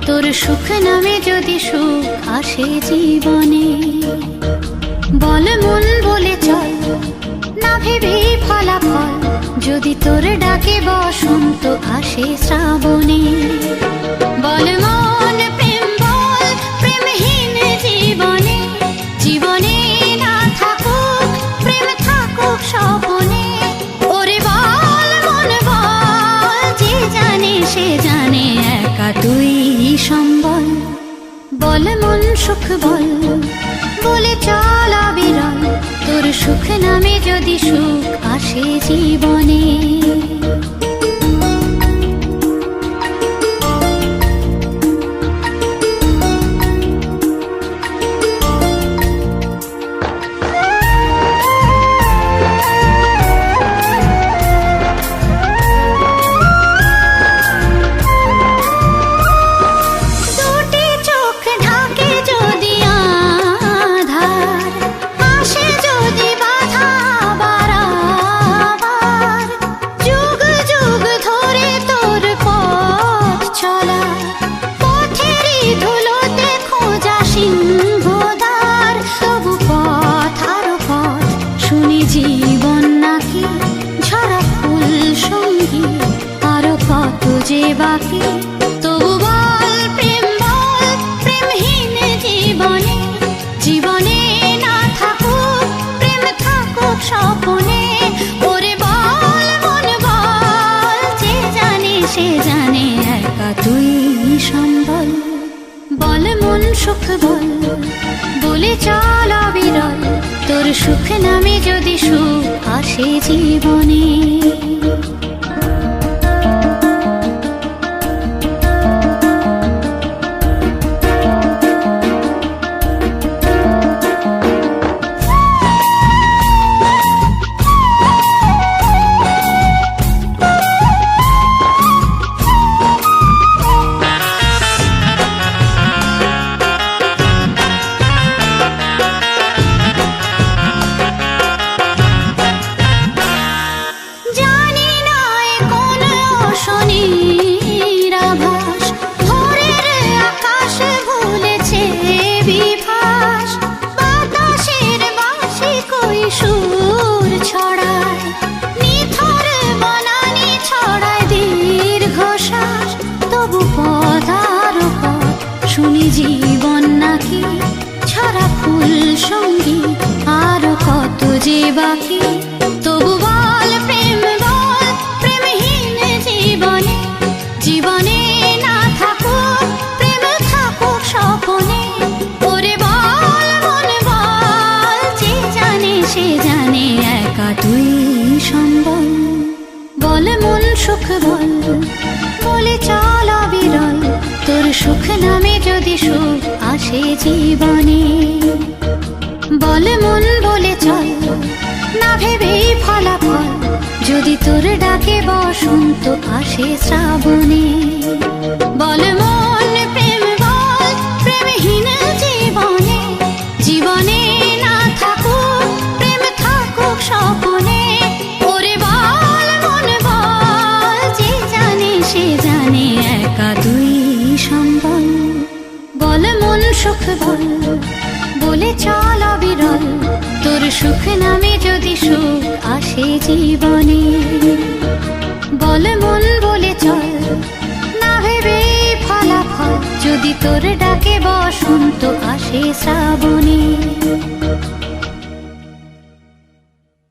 তোর সুখ নামে যদি সুখ আসে জীবনে। বল মন বলে চল, না ভেবে ফলাফল, যদি তোর ডাকে বসন্ত আসে শ্রাবণে। বল মন প্রেম বল, প্রেমহীন জীবনে, জীবনে না থাকুক প্রেম থাকুক স্বপনে। ওরে বল মন বল, যে জানে সে জানে একা তুই সম্বল। বল মন সুখ বল, বলে চল অবিরল, তোর সুখ নামে যদি সুখ আসে জীবনে। জীবন নাকি ঝরা ফুল সঙ্গী, আরো কত যে বাকি। তবু বল প্রেম বল, প্রেমহীন জীবনে, জীবনে না থাকুক প্রেম থাকুক স্বপনে। ওরে বল মন বল, যে জানে সে জানে একা তুই সম্বল। বল মন সুখ বল, বলে চল অবিরল, তোর সুখ নামে যদি সুখ আসে জীবনে। শুনি জীবন নাকি ঝরা ফুল সঙ্গী, আরো কত যে বাকি। তবু বল প্রেম বল, প্রেমহীন জীবনে, জীবনে না থাকুক প্রেম থাকুক স্বপনে। ওরে বল মন বল, যে জানে সে জানে একা তুই সম্বল। বল মন সুখ বল, বলে চল অবিরল, তোর সুখ নামে যদি সুখ আসে জীবনে। বল মন বলে চল, না ভেবে ফলাফল, যদি তোর ডাকে বসন্ত আসে শ্রাবণে। বল মন প্রেম বল, প্রেমহীন জীবনে, জীবনে না থাকুক প্রেম থাকুক স্বপনে। ওরে বল মন বল, যে জানে সে জানে একা তুই সম্বল। বল মন সুখ বল, বলে চল অবিরল, তোর সুখ নামে যদি সুখ আসে জীবনে। বল মন বলে চল, না ভেবে ফলাফল, যদি তোর ডাকে বসন্ত আসে শ্রাবণে।